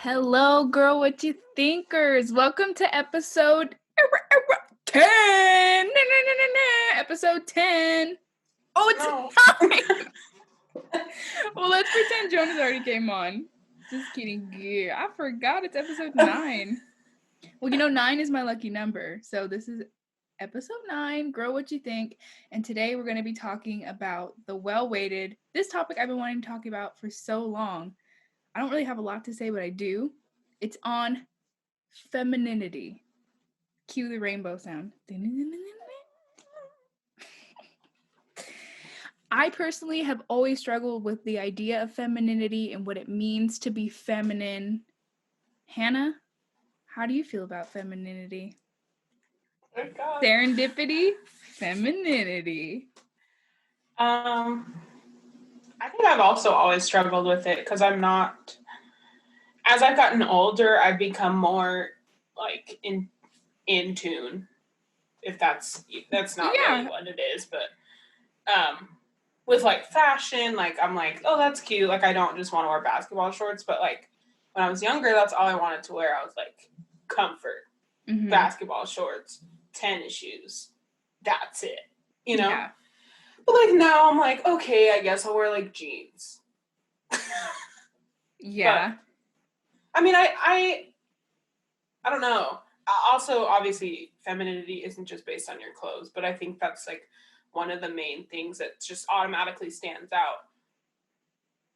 Hello, girl, what you thinkers? Welcome to episode 10. Episode 10. Oh, No. it's 9. Well, let's pretend Jonas already came on. Just kidding. Yeah, I forgot it's episode 9. Well, 9 is my lucky number. So this is episode 9, Girl, What You Think? And today we're going to be talking about the well-weighted, this topic I've been wanting to talk about for so long. I don't really have a lot to say, but I do. It's on femininity. Cue the rainbow sound. I personally have always struggled with the idea of femininity and what it means to be feminine. Hannah, how do you feel about femininity? Oh, God. Serendipity? Femininity. I think I've also always struggled with it because I'm not. As I've gotten older, I've become more like in tune. If that's not really what it is, but with like fashion, like I'm like, oh, that's cute. Like I don't just want to wear basketball shorts, but like when I was younger, that's all I wanted to wear. I was like, comfort, basketball shorts, tennis shoes. That's it, Yeah. But like now I'm like, okay, I guess I'll wear like jeans. Yeah. But, I mean, I don't know. Also, obviously, femininity isn't just based on your clothes, but I think that's like one of the main things that just automatically stands out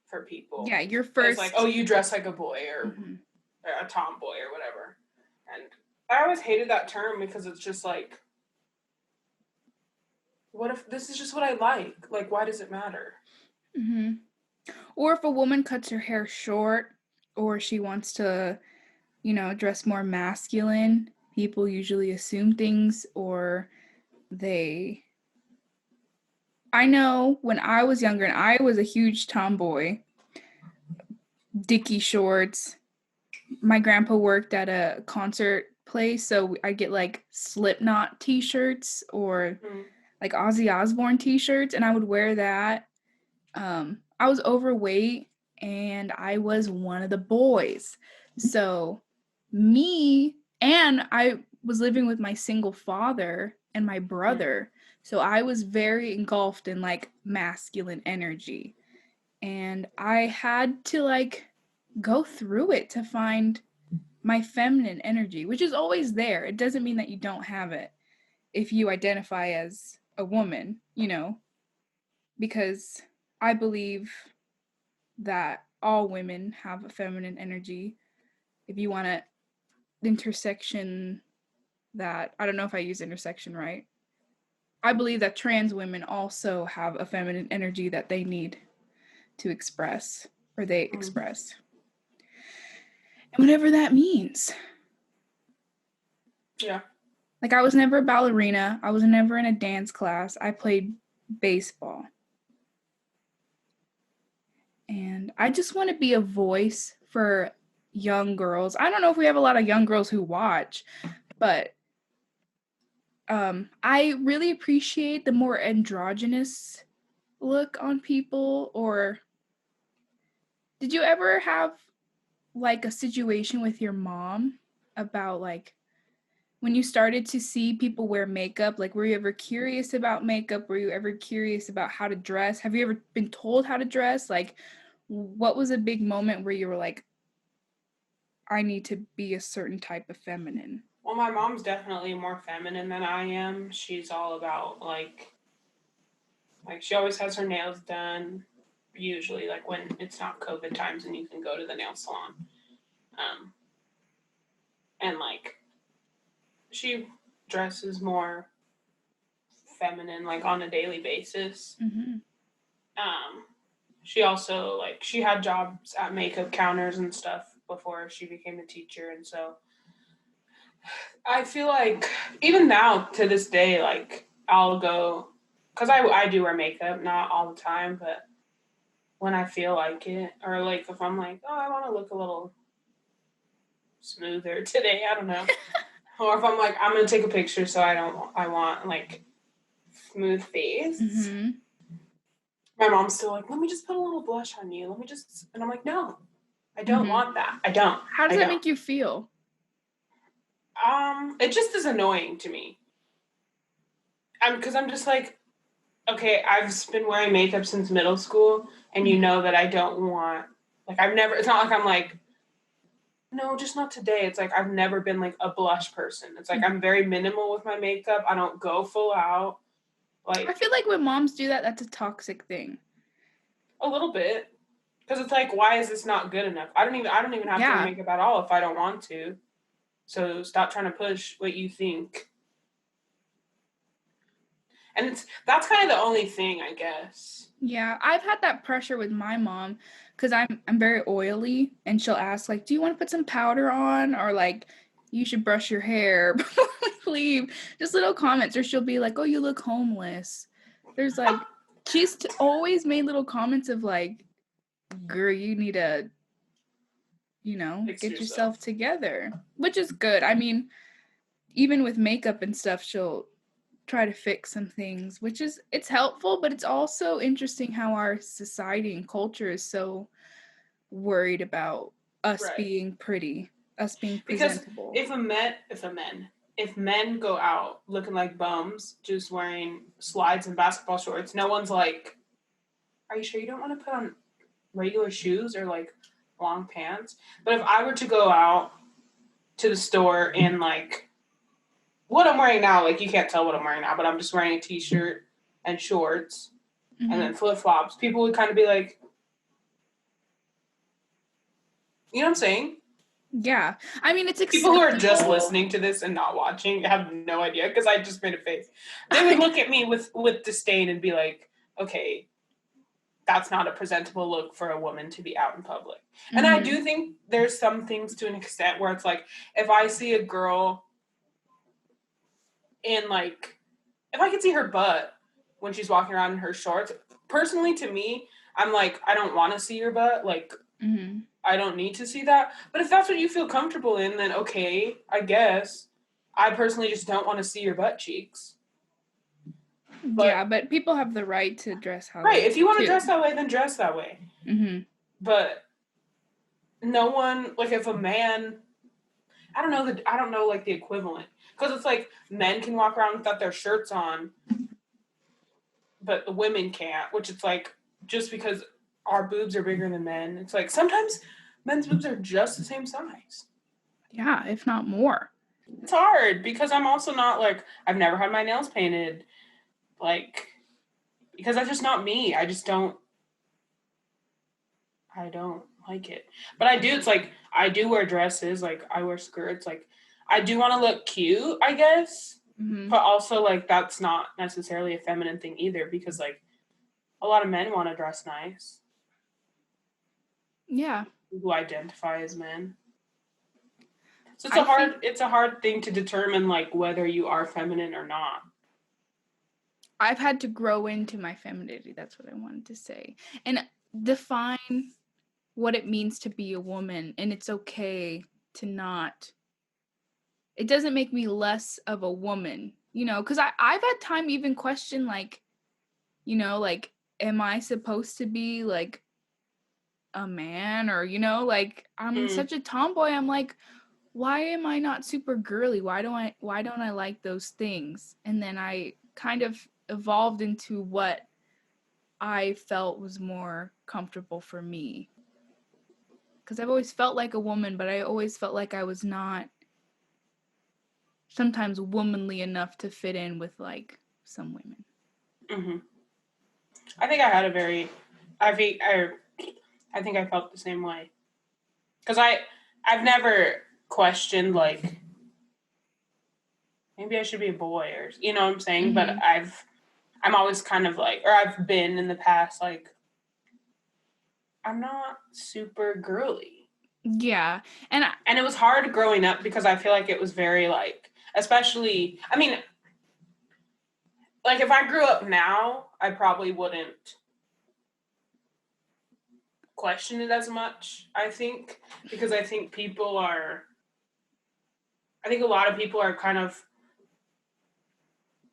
for people. Yeah, your first. It's like, oh, you dress like a boy or a tomboy or whatever. And I always hated that term because it's just like, what if this is just what I like? Like, why does it matter? Or if a woman cuts her hair short or she wants to, dress more masculine, people usually assume things or I know when I was younger and I was a huge tomboy, dicky shorts. My grandpa worked at a concert place, so I get like Slipknot t-shirts or like Ozzy Osbourne t-shirts, and I would wear that. I was overweight and I was one of the boys. So I was living with my single father and my brother. So I was very engulfed in like masculine energy. And I had to like go through it to find my feminine energy, which is always there. It doesn't mean that you don't have it if you identify as a woman, because I believe that all women have a feminine energy. If you want to intersection that, I don't know if I use intersection right. I believe that trans women also have a feminine energy that they need to express or they express. And whatever that means. Yeah. Like I was never a ballerina. I was never in a dance class. I played baseball. And I just want to be a voice for young girls. I don't know if we have a lot of young girls who watch, but I really appreciate the more androgynous look on people. Or did you ever have like a situation with your mom about like when you started to see people wear makeup? Like, were you ever curious about makeup? Were you ever curious about how to dress? Have you ever been told how to dress? Like, what was a big moment where you were like, I need to be a certain type of feminine? Well, my mom's definitely more feminine than I am. She's all about like she always has her nails done, usually like when it's not COVID times and you can go to the nail salon. And like she dresses more feminine like on a daily basis. She also like she had jobs at makeup counters and stuff before she became a teacher, and so I feel like even now to this day, like I'll go because I do wear makeup, not all the time, but when I feel like it, or like if I'm like, oh, I want to look a little smoother today, I don't know, or if I'm like, I'm gonna take a picture, so I want like smooth face. My mom's still like, let me just put a little blush on you. And I'm like, no, I don't want that. I don't. How does I that don't. make you feel? It just is annoying to me. Because I'm just like, okay, I've been wearing makeup since middle school, and you know that I don't want, like, I've never, it's not like I'm like, no, just not today. It's like I've never been like a blush person. It's like I'm very minimal with my makeup. I don't go full out. I Like feel like when moms do that, that's a toxic thing. a little bit. Because it's like, why is this not good enough? I don't even have to wear Yeah. makeup at all if I don't want to. So stop trying to push what you think. And that's kind of the only thing, I guess. Yeah, I've had that pressure with my mom because I'm very oily, and she'll ask like, "Do you want to put some powder on?" or like, "You should brush your hair before we leave." Just little comments, or she'll be like, "Oh, you look homeless." There's like, she's always made little comments of like, "Girl, you need to, Fix get yourself. yourself together," which is good. I mean, even with makeup and stuff, she'll try to fix some things, which is it's helpful, but it's also interesting how our society and culture is so worried about us Right. being pretty, us being Because presentable. if men go out looking like bums, just wearing slides and basketball shorts, no one's like, "Are you sure you don't want to put on regular shoes or like long pants?" But if I were to go out to the store in like what I'm wearing now, like you can't tell what I'm wearing now, but I'm just wearing a t-shirt and shorts and Mm-hmm. then flip flops, people would kind of be like, you know what I'm saying? Yeah, I mean it's People who are just acceptable. listening to this and not watching have no idea because I just made a face. They would look at me with disdain and be like, "Okay, that's not a presentable look for a woman to be out in public." And I Mm-hmm. do think there's some things to an extent where it's like if I see a girl in like if I can see her butt when she's walking around in her shorts, personally to me, I'm like, I don't want to see your butt. Like Mm-hmm. I don't need to see that. But if that's what you feel comfortable in, then okay, I guess. I personally just don't want to see your butt cheeks. Yeah, But but people have the right to dress how they right, if you want want to to. dress that way, then dress that way. Mm-hmm. But no one like if a man I don't know like the equivalent. Because it's like men can walk around without their shirts on, but the women can't, which it's like just because our boobs are bigger than men. It's like sometimes men's boobs are just the same size. Yeah, if not more. It's hard because I'm also not like I've never had my nails painted like because that's just not me. I don't like it. But I do it's like I do wear dresses, like I wear skirts, like I do want to look cute, I guess. Mm-hmm. But also like that's not necessarily a feminine thing either because like a lot of men want to dress nice Yeah, who identify as men. So I think it's a hard thing to determine like whether you are feminine or not. I've had to grow into my femininity. That's what I wanted to say. And define what it means to be a woman. And it's okay to not, it doesn't make me less of a woman, because I've had time even question, like, like, am I supposed to be like a man? Or, like, I'm Mm, such a tomboy. I'm like, why am I not super girly? Why don't I like those things? And then I kind of evolved into what I felt was more comfortable for me. Because I've always felt like a woman, but I always felt like I was not sometimes womanly enough to fit in with like some women. hmm I think I had a very, I think I felt the same way because I've never questioned like maybe I should be a boy or you know what I'm saying, but Mm-hmm. I'm always kind of like or I've been in the past like I'm not super girly, Yeah, and and it was hard growing up because I feel like it was very like especially I mean like if I grew up now I probably wouldn't question it as much. I think because I think a lot of people are kind of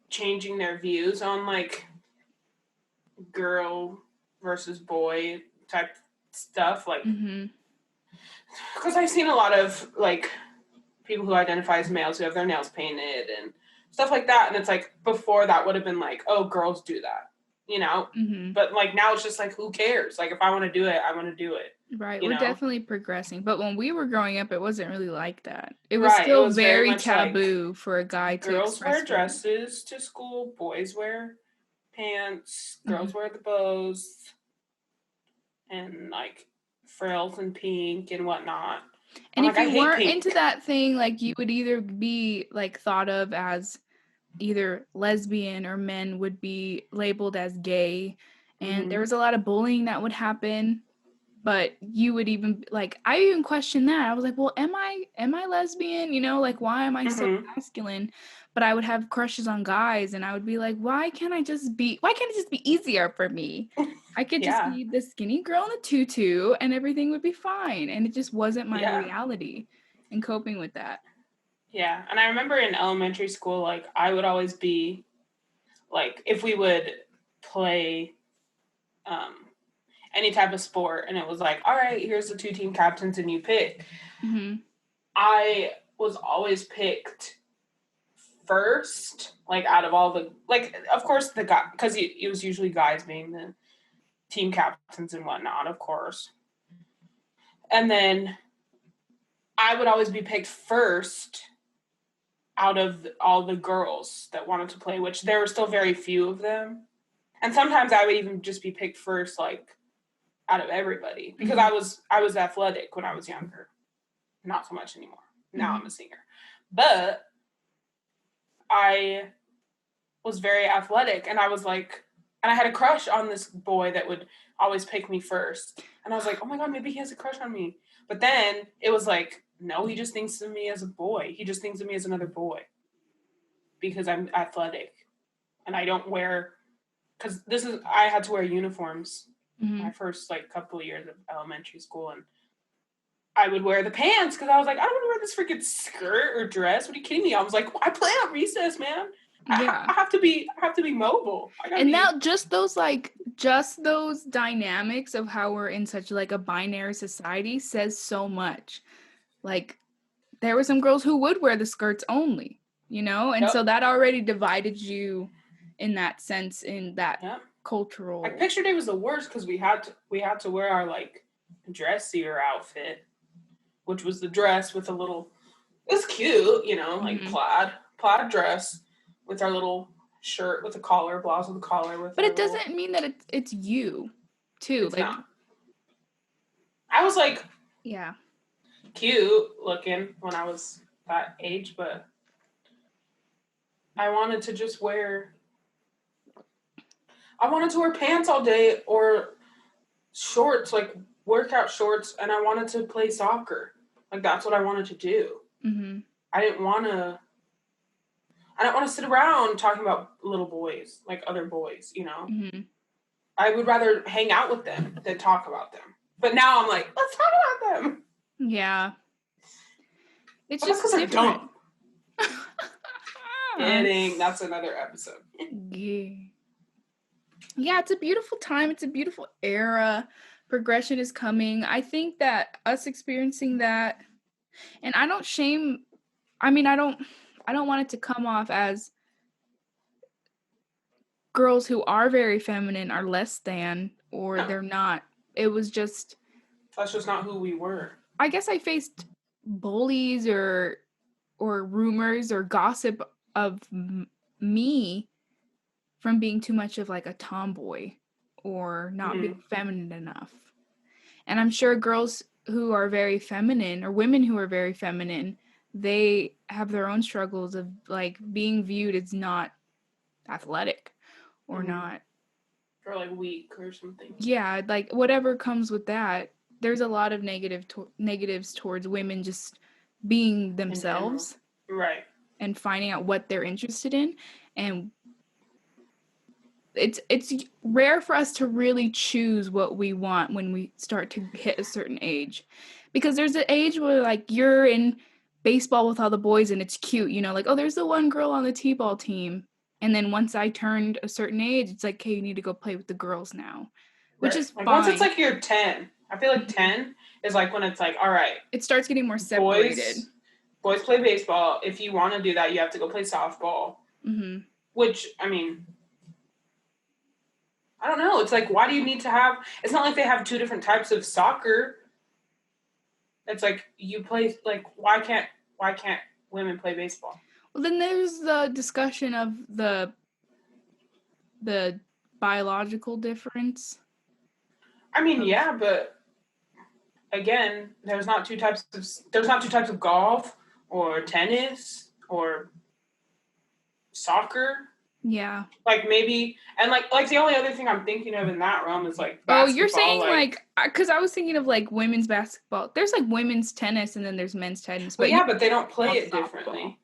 changing their views on like girl versus boy type stuff. Like mm-hmm. because I've seen a lot of like people who identify as males who have their nails painted and stuff like that, and it's like before that would have been like, oh, girls do that, you know. Mm-hmm. But like now it's just like, who cares? Like if I want to do it, I want to do it. Right. You We're know. definitely progressing. But when we were growing up, it wasn't really like that. It was Right. It still was very very much like taboo for a guy to girls express wear feelings. dresses to school, boys wear pants, Mm-hmm. girls wear the bows, and like frills and pink and whatnot. I'm And like, if I you hate weren't into pink. that thing, like you would either be like thought of as either lesbian or men would be labeled as gay. And there Mm-hmm. was a lot of bullying that would happen. But you would even like I even questioned that. I was like, well, am I lesbian? You know, like why am I so Mm-hmm. masculine? But I would have crushes on guys and I would be like, why can't it just be easier for me? I could just Yeah. be the skinny girl in a tutu and everything would be fine. And it just wasn't my Yeah. reality and coping with that. Yeah. And I remember in elementary school, like I would always be like, if we would play um, any type of sport and it was like, all right, here's the two team captains and you pick. Hmm. I was always picked first, like out of all the, like, of course, the guy, because it was usually guys being the team captains and whatnot, of course. And then I would always be picked first out of all the girls that wanted to play, which there were still very few of them. And sometimes I would even just be picked first, like out of everybody, because Hmm. I was athletic when I was younger. Not so much anymore. Now I'm a Hmm. singer, but I was very athletic, and I was like, and I had a crush on this boy that would always pick me first, and I was like, oh my god, maybe he has a crush on me. But then it was like, no, he just thinks of me as a boy. He just thinks of me as another boy because I'm athletic and I don't wear, because this is, I had to wear uniforms my Hmm. first like couple of years of elementary school, and I would wear the pants because I was like, I don't want to wear this freaking skirt or dress. What are you kidding me? I was like, I play on recess, man. Yeah. I have to be mobile. I gotta And be. now just those dynamics of how we're in such like a binary society says so much. Like there were some girls who would wear the skirts only, you know? And so Yep, that already divided you in that sense in that yep. Like cultural. picture day was the worst because we had to wear our like dressier outfit, which was the dress with a little. It was cute, you know, like Mhm. plaid dress with our little shirt with a collar, blouse with a collar with But our it little. doesn't mean that it's you too. It's Like not. I was like yeah. cute looking when I was that age, but I wanted to just wear. I wanted to wear pants all day or shorts, like workout shorts, and I wanted to play soccer. Like that's what I wanted to do. Mhm. I didn't want to. I don't want to sit around talking about little boys, like other boys. You know, Mhm. I would rather hang out with them than talk about them. But now I'm like, let's talk about them. Yeah. It's But that's just because they're different. dumb. Kidding. That's another episode. Yeah. Yeah, it's a beautiful time. It's a beautiful era. Progression is coming. I think that us experiencing that, and I don't shame, I mean, I don't want it to come off as girls who are very feminine are less than or No, they're not. It was just that's just not who we were. I guess I faced bullies or rumors or gossip of me from being too much of like a tomboy or not being Mm-hmm. feminine enough. And I'm sure girls who are very feminine or women who are very feminine, they have their own struggles of like being viewed as not athletic or Mm-hmm. not. Or like weak or something Yeah, like whatever comes with that. There's a lot of negatives towards women just being in general. themselves Right. and finding out what they're interested in, and it's rare for us to really choose what we want when we start to hit a certain age, because there's an age where like you're in baseball with all the boys and it's cute, you know, like oh there's the one girl on the t-ball team, and then once I turned a certain age it's like okay you need to go play with the girls now, which Right. is Like once it's fine. like you're 10, I feel like Mhm. 10 is like when it's like, all right, it starts getting more separated. Boys play baseball. If you want to do that, you have to go play softball. Mm-hmm. Which, I mean, I don't know. It's like, why do you need to have? It's not like they have two different types of soccer. It's like you play like why can't women play baseball? Well, then there's the discussion of the biological difference. I mean, yeah, but again, there's not two types of golf or tennis or soccer. Yeah. Like maybe and like the only other thing I'm thinking of in that realm is like Oh, basketball. you're saying like because I was thinking of like women's basketball. There's like women's tennis and then there's men's tennis. But yeah, but they don't play it differently.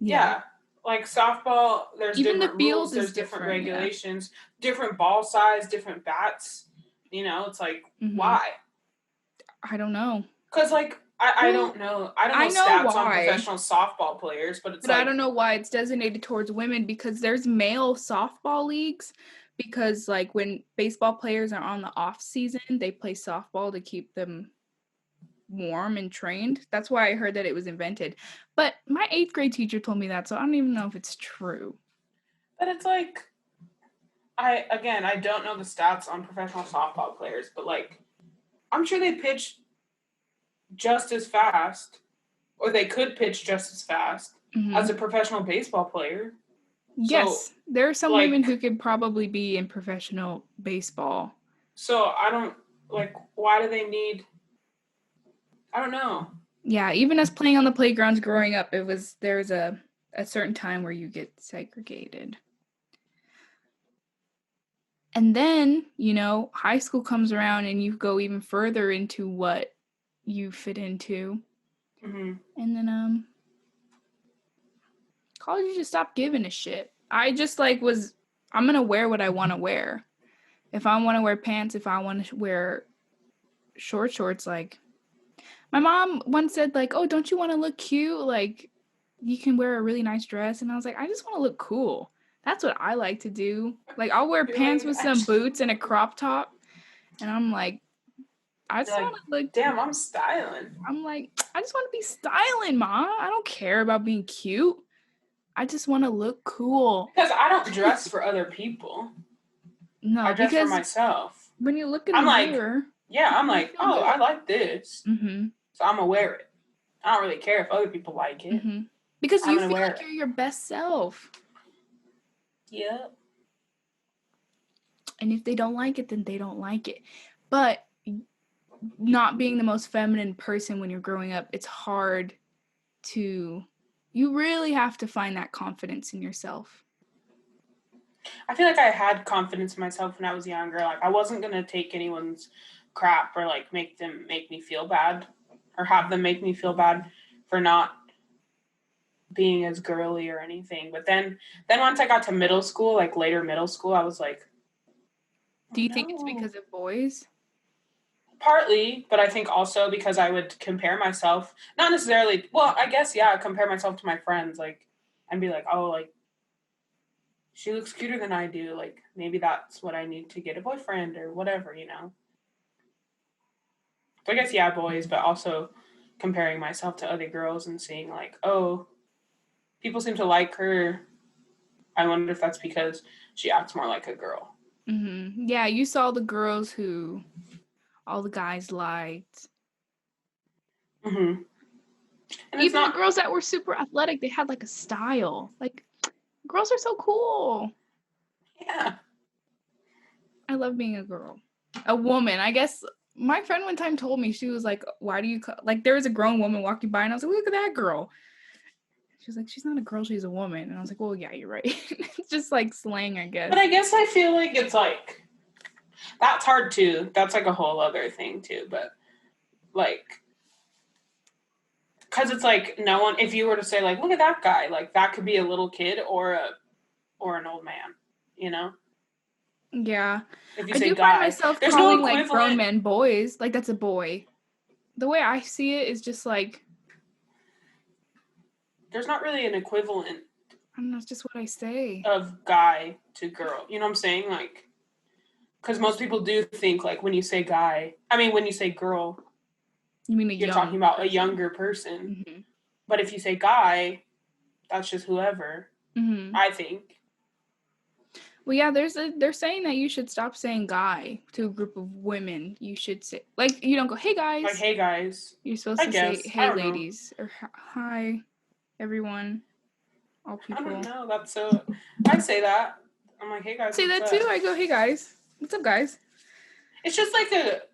Yeah. Like softball, there's even different the rules, field there's is different different, regulations, different ball size, different bats. You know, it's like why? I don't know. Because like I don't know. I don't know stats on professional softball players, but it's like I don't know why it's designated towards women because there's male softball leagues. Because like when baseball players are on the off season, they play softball to keep them warm and trained. That's why I heard that it was invented. But my 8th grade teacher told me that, so I don't even know if it's true. But it's like I don't know the stats on professional softball players, but like I'm sure they pitch just as fast, or they could pitch just as fast as a professional baseball player. Yes, so, there are some women who could probably be in professional baseball. So I don't like. Why do they need? I don't know. Yeah, even us playing on the playgrounds growing up, there's a certain time where you get segregated. And then, high school comes around and you go even further into what you fit into. Mm-hmm. And then, college, you just stopped giving a shit. I just I'm going to wear what I want to wear. If I want to wear pants, if I want to wear shorts, like, my mom once said, like, oh, don't you want to look cute? Like, you can wear a really nice dress. And I was like, I just want to look cool. That's what I like to do. Like, I'll wear pants with some boots and a crop top. And I'm like, I just want to look. Damn, I'm styling. I'm like, I just want to be styling, Ma. I don't care about being cute. I just want to look cool. Because I don't dress for other people. No, I dress for myself. When you look in the mirror. Yeah, I'm like, oh, I like this. Mm-hmm. So I'm going to wear it. I don't really care if other people like it. Mm-hmm. Because you feel like you're your best self. Yep. And if they don't like it, then they don't like it. But not being the most feminine person when you're growing up, it's hard to... You really have to find that confidence in yourself. I feel like I had confidence in myself when I was younger. Like, I wasn't going to take anyone's crap or, like, make me feel bad or have them make me feel bad for not being as girly or anything. But then once I got to middle school, like later middle school, I was like, do you think it's because of boys? Partly, but I think also because I would compare myself, not necessarily, well, I guess, yeah, compare myself to my friends, like, and be like, oh, like, she looks cuter than I do. Like, maybe that's what I need to get a boyfriend or whatever, you know? So I guess, yeah, boys, but also comparing myself to other girls and seeing, like, oh, people seem to like her. I wonder if that's because she acts more like a girl. Mm-hmm. Yeah, you saw the girls who all the guys liked. Mm-hmm. And even the girls that were super athletic, they had like a style. Like, girls are so cool. Yeah. I love being a girl. A woman. I guess my friend one time told me, she was like, why do you... Like, there was a grown woman walking by and I was like, look at that girl. She was like, she's not a girl, she's a woman. And I was like, well, yeah, you're right. It's just like slang, I guess. But I guess I feel like it's like, that's hard too. That's like a whole other thing too. But like, because it's like no one, if you were to say like, look at that guy, like that could be a little kid or an old man, you know? Yeah. If you say guy, find myself there's calling no like grown men boys. Like, that's a boy. The way I see it is just like, there's not really an equivalent. I don't know, it's just what I say. Of guy to girl. You know what I'm saying? Like, because most people do think like when you say girl, You mean you're talking about a younger person. Mm-hmm. But if you say guy, that's just whoever. Mm-hmm. I think. Well, yeah, they're saying that you should stop saying guy to a group of women. You should say, like, you don't go, hey guys. Like, hey guys. You're supposed I to guess. say, I hey don't know. ladies, or hi everyone, all I people. don't know. That's so. I'd say that. I'm like, hey guys. I say that what's too. up? I go, hey guys, what's up, guys? It's just like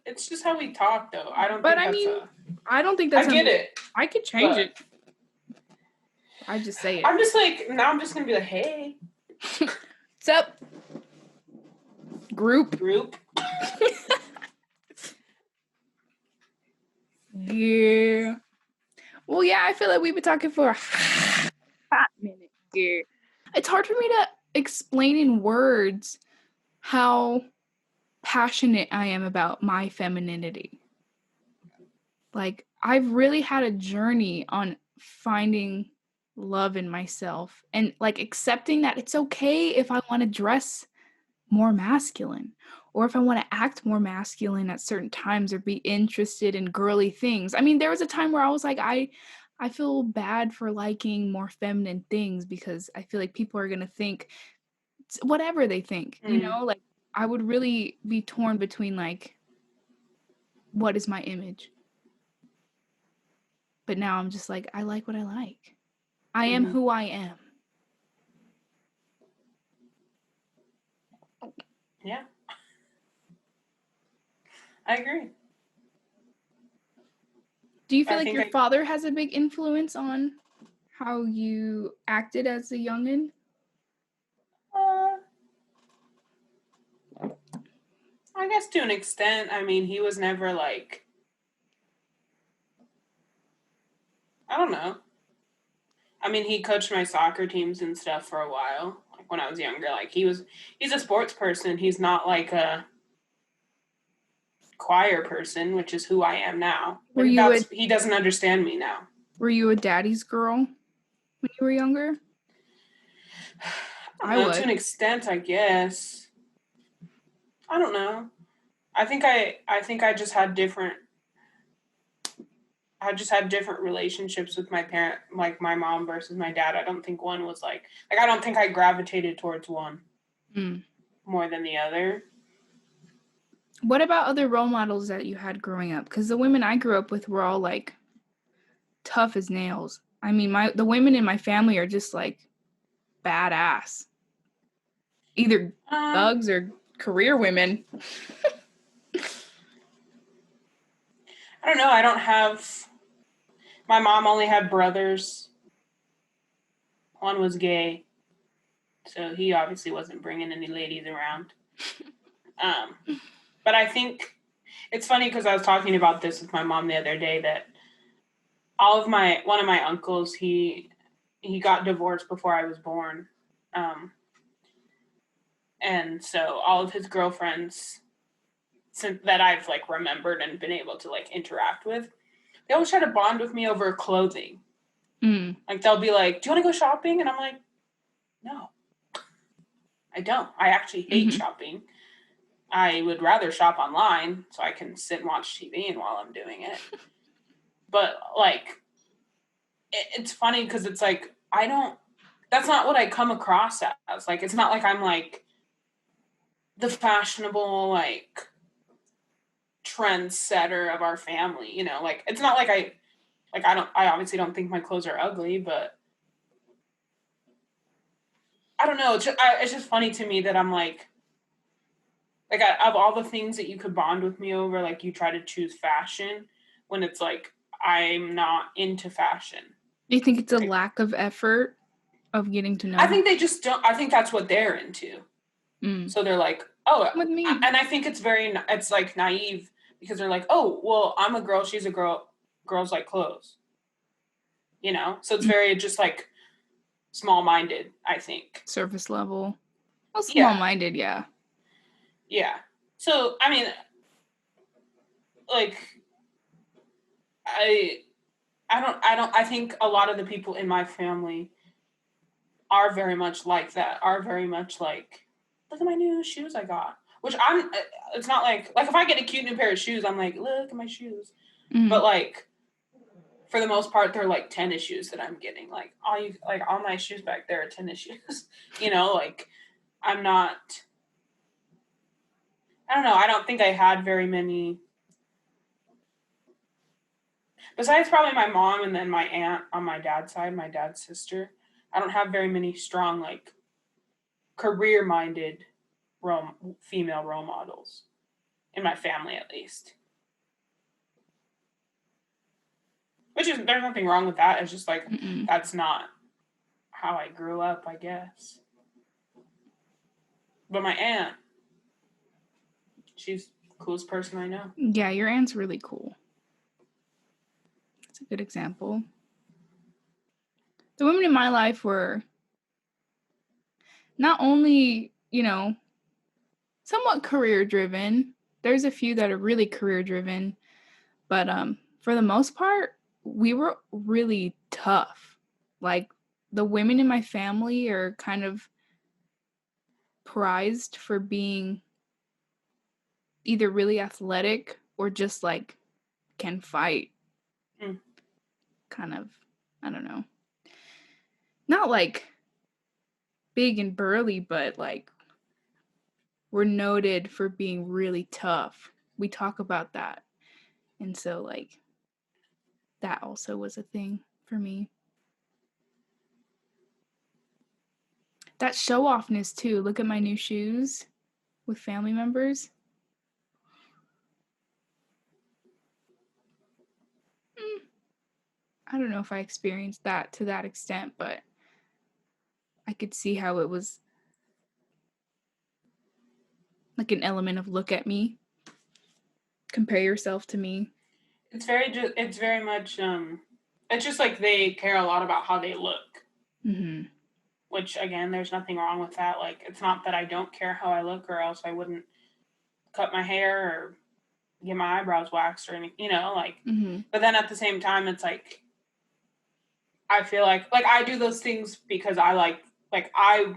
it's just how we talk, though. I don't But think I that's mean, a. I don't think that's. I get it. I could change but it. I just say it. I'm just like, now I'm just gonna be like, hey, What's up, group? Yeah. Well, yeah, I feel like we've been talking for a hot minute. Yeah. It's hard for me to explain in words how passionate I am about my femininity. Like, I've really had a journey on finding love in myself and like accepting that it's okay if I want to dress more masculine or if I want to act more masculine at certain times or be interested in girly things. I mean, there was a time where I was like, I feel bad for liking more feminine things because I feel like people are going to think whatever they think, you know? Like, I would really be torn between like, what is my image? But now I'm just like, I like what I like. I am who I am. Yeah. I agree. Do you feel like your father has a big influence on how you acted as a youngin? I guess to an extent. I mean, he was never like, I don't know. I mean, he coached my soccer teams and stuff for a while, like when I was younger. Like he's a sports person. He's not like a choir person, which is who I am now. But he doesn't understand me now. Were you a daddy's girl when you were younger? I don't know, to an extent, I guess. I don't know. I think I just had different relationships with my parent, like my mom versus my dad. I don't think one was like I don't think I gravitated towards one more than the other. What about other role models that you had growing up? Because the women I grew up with were all like tough as nails. I mean, the women in my family are just like badass. Either thugs or career women. I don't know. I don't have. My mom only had brothers. One was gay, so he obviously wasn't bringing any ladies around. But I think it's funny because I was talking about this with my mom the other day that one of my uncles, he got divorced before I was born. And so all of his girlfriends that I've like remembered and been able to like interact with, they always try to bond with me over clothing. Like they'll be like, do you want to go shopping? And I'm like, no, I don't. I actually hate shopping. I would rather shop online so I can sit and watch TV while I'm doing it. But like, it's funny because it's like, that's not what I come across as. Like, it's not like I'm like the fashionable, like, trendsetter of our family, you know? Like, it's not like I obviously don't think my clothes are ugly, but I don't know. It's just funny to me that I'm like of all the things that you could bond with me over, like you try to choose fashion when it's like I'm not into fashion. Do you think it's a lack of effort of getting to know? I think they just don't. I think that's what they're into. So they're like, oh, with me. And I think it's like naive because they're like, oh, well, I'm a girl, she's a girl, girls like clothes. You know? So it's very just like small-minded, I think. Surface level. Well, small-minded, yeah. Yeah. So, I mean, like, I think a lot of the people in my family are very much like that, are very much like, look at my new shoes I got. Which it's not like if I get a cute new pair of shoes, I'm like, look at my shoes. Mm-hmm. But like, for the most part, they're like tennis shoes that I'm getting. Like all my shoes back there are tennis shoes. Like I'm not. I don't know. I don't think I had very many. Besides probably my mom and then my aunt on my dad's side, my dad's sister. I don't have very many strong like career-minded female role models in my family, at least. There's nothing wrong with that. It's just like that's not how I grew up, I guess. But my aunt, she's the coolest person I know. Yeah, your aunt's really cool. That's a good example. The women in my life were not only, somewhat career driven. There's a few that are really career driven, but for the most part, we were really tough. Like the women in my family are kind of prized for being either really athletic or just like can fight. Kind of, I don't know. Not like big and burly, but like we're noted for being really tough. We talk about that. And so like that also was a thing for me. That show offness too. Look at my new shoes with family members. I don't know if I experienced that to that extent, but I could see how it was like an element of look at me, compare yourself to me. It's very much it's just like they care a lot about how they look. Mm-hmm. Which again, there's nothing wrong with that. Like it's not that I don't care how I look, or else I wouldn't cut my hair or get my eyebrows waxed or anything, like. Mm-hmm. But then at the same time, it's like I feel like I do those things because I I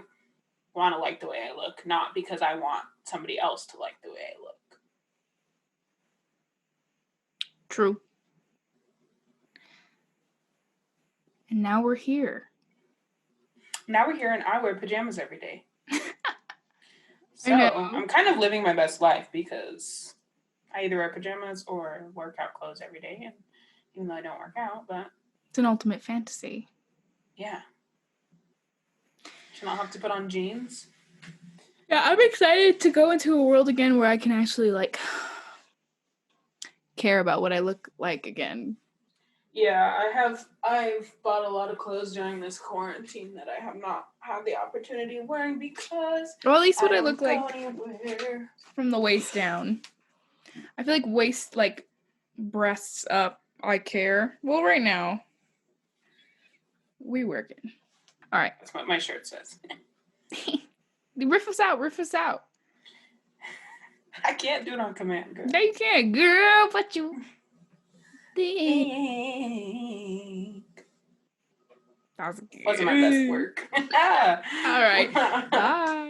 want to like the way I look, not because I want somebody else to like the way I look. True. And now we're here. Now we're here and I wear pajamas every day. So I'm kind of living my best life because I either wear pajamas or workout clothes every day. And even though I don't work out, but it's an ultimate fantasy. Yeah. Should not have to put on jeans. Yeah, I'm excited to go into a world again where I can actually like care about what I look like again. Yeah, I've bought a lot of clothes during this quarantine that I have not had the opportunity of wearing because or at least what I look like from the waist down. I feel like waist, like breasts up, I care. Well, right now we working. All right. That's what my shirt says. Riff us out. I can't do it on command, girl. No, you can't, girl. But you think. That was good. Wasn't my best work. All right. Bye.